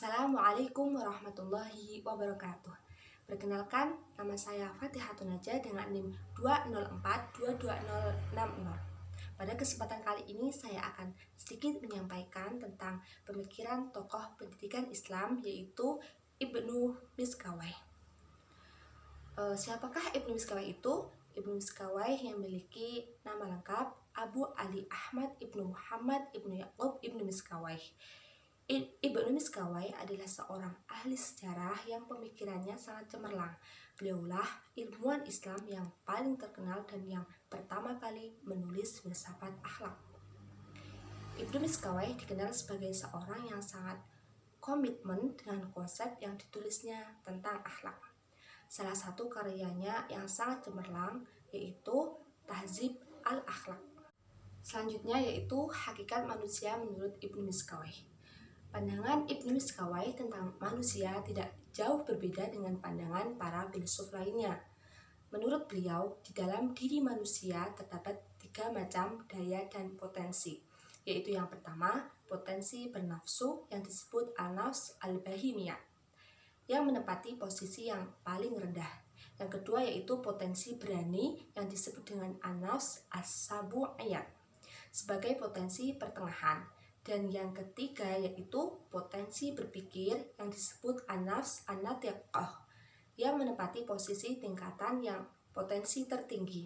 Assalamualaikum warahmatullahi wabarakatuh. Perkenalkan, nama saya Fatihatun Najah dengan NIM 204-22060. Pada kesempatan kali ini saya akan sedikit menyampaikan tentang pemikiran tokoh pendidikan Islam, yaitu Ibnu Miskawayh. Siapakah Ibnu Miskawayh itu? Ibnu Miskawayh yang memiliki nama lengkap Abu Ali Ahmad Ibnu Muhammad Ibnu Yaqub Ibnu Miskawayh. Ibnu Miskawayh adalah seorang ahli sejarah yang pemikirannya sangat cemerlang. Beliaulah ilmuwan Islam yang paling terkenal dan yang pertama kali menulis filsafat akhlak. Ibnu Miskawayh dikenal sebagai seorang yang sangat komitmen dengan konsep yang ditulisnya tentang akhlak. Salah satu karyanya yang sangat cemerlang yaitu Tahzib al-Akhlaq. Selanjutnya yaitu Hakikat Manusia menurut Ibnu Miskawayh. Pandangan Ibnu Miskawayh tentang manusia tidak jauh berbeda dengan pandangan para filsuf lainnya. Menurut beliau, di dalam diri manusia terdapat 3 macam daya dan potensi, yaitu yang pertama, potensi bernafsu yang disebut an-nafs al-bahimiyah, yang menempati posisi yang paling rendah. Yang kedua yaitu potensi berani yang disebut dengan an-nafs as-sabu'iyah, sebagai potensi pertengahan. Dan yang ketiga yaitu potensi berpikir yang disebut an-nafs an-natiqah, yang menempati posisi tingkatan yang potensi tertinggi.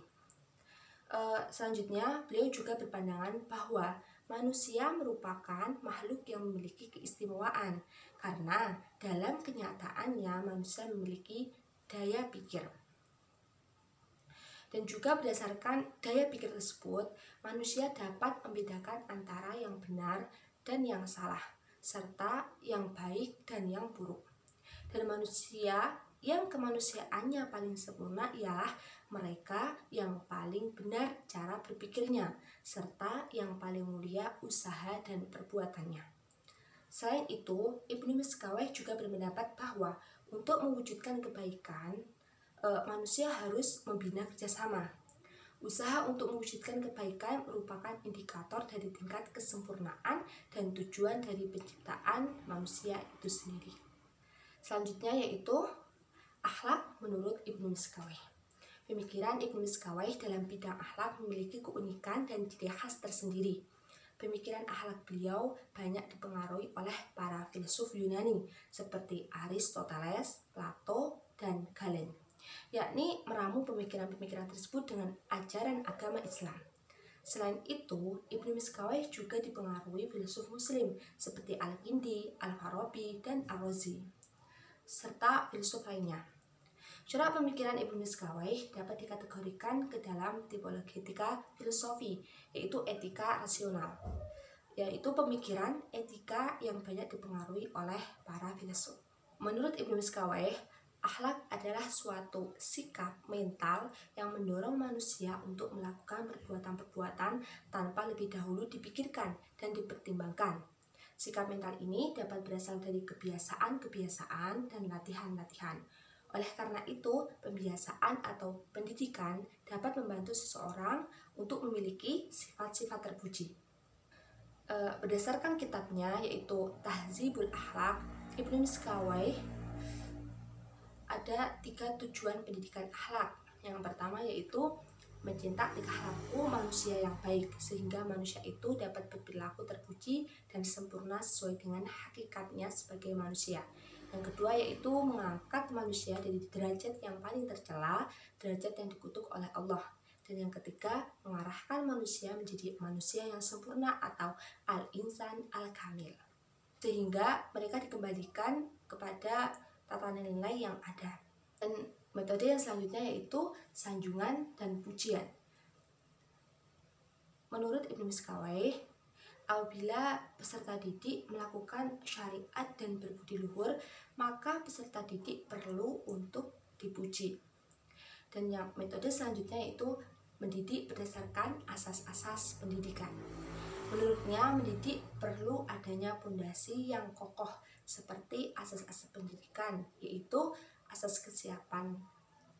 Selanjutnya beliau juga berpandangan bahwa manusia merupakan makhluk yang memiliki keistimewaan karena dalam kenyataannya manusia memiliki daya pikir. Dan juga berdasarkan daya pikir tersebut, manusia dapat membedakan antara yang benar dan yang salah, serta yang baik dan yang buruk. Dan manusia yang kemanusiaannya paling sempurna ialah mereka yang paling benar cara berpikirnya, serta yang paling mulia usaha dan perbuatannya. Selain itu, Ibnu Miskawayh juga berpendapat bahwa untuk mewujudkan kebaikan, manusia harus membina kerjasama. Usaha untuk mewujudkan kebaikan merupakan indikator dari tingkat kesempurnaan dan tujuan dari penciptaan manusia itu sendiri. Selanjutnya yaitu akhlak menurut Ibnu Miskawayh. Pemikiran Ibnu Miskawayh dalam bidang akhlak memiliki keunikan dan ciri khas tersendiri. Pemikiran akhlak beliau banyak dipengaruhi oleh para filsuf Yunani seperti Aristoteles, Plato, dan Galen, yakni meramu pemikiran-pemikiran tersebut dengan ajaran agama Islam. Selain itu, Ibnu Miskawayh juga dipengaruhi filsuf muslim seperti Al-Kindi, Al-Farabi, dan Ar-Razi, serta filsuf lainnya. Corak pemikiran Ibnu Miskawayh dapat dikategorikan ke dalam tipologi etika filosofi, yaitu etika rasional, yaitu pemikiran etika yang banyak dipengaruhi oleh para filsuf. Menurut Ibnu Miskawayh, akhlak adalah suatu sikap mental yang mendorong manusia untuk melakukan perbuatan-perbuatan tanpa lebih dahulu dipikirkan dan dipertimbangkan. Sikap mental ini dapat berasal dari kebiasaan-kebiasaan dan latihan-latihan. Oleh karena itu, pembiasaan atau pendidikan dapat membantu seseorang untuk memiliki sifat-sifat terpuji. Berdasarkan kitabnya yaitu Tahzibul Akhlaq, Ibnu Miskawayh ada 3 tujuan pendidikan akhlak. Yang pertama yaitu mencinta tingkah laku manusia yang baik sehingga manusia itu dapat berperilaku terpuji dan sempurna sesuai dengan hakikatnya sebagai manusia. Yang kedua yaitu mengangkat manusia dari derajat yang paling tercela, derajat yang dikutuk oleh Allah. Dan yang ketiga, mengarahkan manusia menjadi manusia yang sempurna atau al-insan al-kamil, sehingga mereka dikembalikan kepada tatanan nilai yang ada. Dan metode yang selanjutnya yaitu sanjungan dan pujian. Menurut Ibnu Miskawayh, apabila peserta didik melakukan syariat dan berbudi luhur, maka peserta didik perlu untuk dipuji. Dan yang metode selanjutnya yaitu mendidik berdasarkan asas-asas pendidikan. Menurutnya, mendidik perlu adanya pondasi yang kokoh seperti asas-asas pendidikan, yaitu asas kesiapan,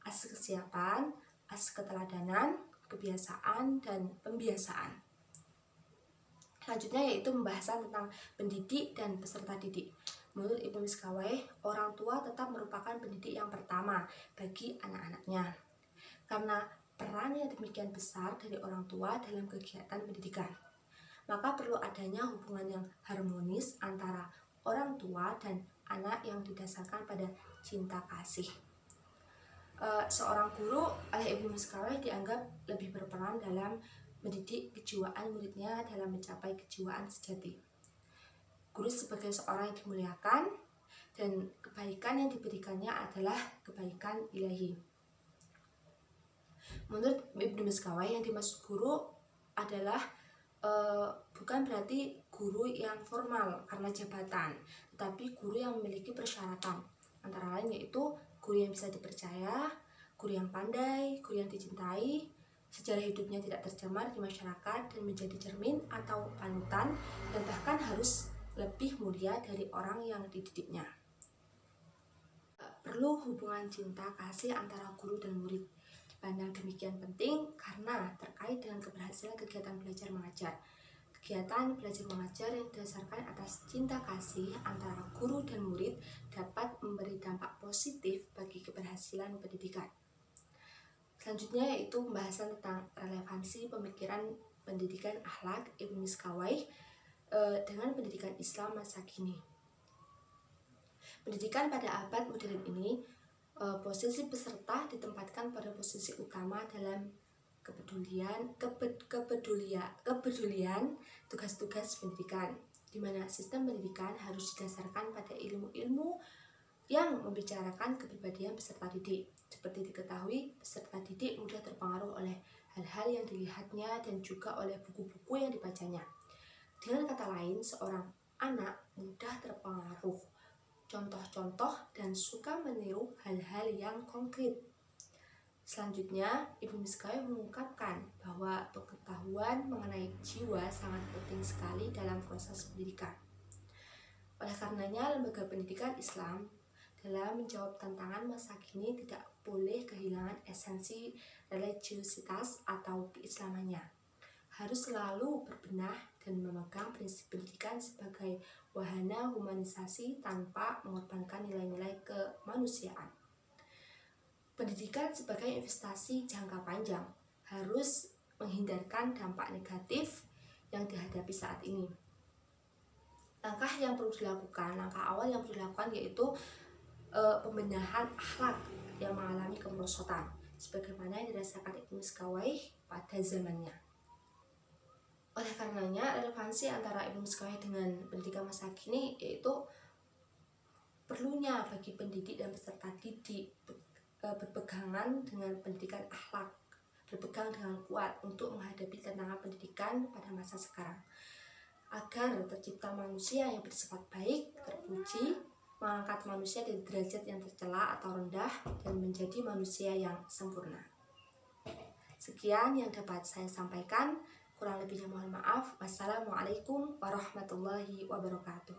asas keteladanan, kebiasaan, dan pembiasaan. Selanjutnya yaitu pembahasan tentang pendidik dan peserta didik. Menurut Ibnu Miskawayh, orang tua tetap merupakan pendidik yang pertama bagi anak-anaknya. Karena peran yang demikian besar dari orang tua dalam kegiatan pendidikan, maka perlu adanya hubungan yang harmonis antara orang tua dan anak yang didasarkan pada cinta kasih. Seorang guru oleh Ibnu Miskawayh dianggap lebih berperan dalam mendidik kejiwaan muridnya dalam mencapai kejiwaan sejati. Guru sebagai seorang yang dimuliakan dan kebaikan yang diberikannya adalah kebaikan ilahi. Menurut Ibnu Miskawayh, yang dimaksud guru adalah bukan berarti guru yang formal karena jabatan, tetapi guru yang memiliki persyaratan. Antara lain yaitu guru yang bisa dipercaya, guru yang pandai, guru yang dicintai, sejarah hidupnya tidak tercemar di masyarakat dan menjadi cermin atau panutan, dan bahkan harus lebih mulia dari orang yang dididiknya. Perlu hubungan cinta kasih antara guru dan murid. Dipandang demikian penting karena terkait dengan keberhasilan kegiatan belajar mengajar. Kegiatan belajar mengajar yang didasarkan atas cinta kasih antara guru dan murid dapat memberi dampak positif bagi keberhasilan pendidikan. Selanjutnya yaitu pembahasan tentang relevansi pemikiran pendidikan akhlak Ibnu Miskawayh dengan pendidikan Islam masa kini. Pendidikan pada abad modern ini, posisi peserta ditempatkan pada posisi utama dalam kepedulian tugas-tugas pendidikan, di mana sistem pendidikan harus didasarkan pada ilmu-ilmu yang membicarakan kepribadian peserta didik. Seperti diketahui, peserta didik mudah terpengaruh oleh hal-hal yang dilihatnya dan juga oleh buku-buku yang dibacanya. Dengan kata lain, seorang anak mudah terpengaruh contoh-contoh dan suka meniru hal-hal yang konkret. Selanjutnya, Ibnu Miskawayh mengungkapkan bahwa pengetahuan mengenai jiwa sangat penting sekali dalam proses pendidikan. Oleh karenanya, lembaga pendidikan Islam dalam menjawab tantangan masa kini tidak boleh kehilangan esensi religiusitas atau keislamannya. Harus selalu berbenah dan memegang prinsip pendidikan sebagai wahana humanisasi tanpa mengorbankan nilai-nilai kemanusiaan. Pendidikan sebagai investasi jangka panjang harus menghindarkan dampak negatif yang dihadapi saat ini. Langkah awal yang perlu dilakukan yaitu pembenahan akhlak yang mengalami kemerosotan, sebagaimana yang dirasakan Ibnu Miskawayh pada zamannya. Oleh karenanya, relevansi antara Ibnu Miskawayh dengan pendidikan masa kini yaitu perlunya bagi pendidik dan peserta didik berpegangan dengan pendidikan akhlak, berpegang dengan kuat untuk menghadapi tantangan pendidikan pada masa sekarang, agar tercipta manusia yang bersifat baik, terpuji, mengangkat manusia dari derajat yang tercela atau rendah dan menjadi manusia yang sempurna. Sekian yang dapat saya sampaikan. Kurang lebihnya mohon maaf. Wassalamualaikum warahmatullahi wabarakatuh.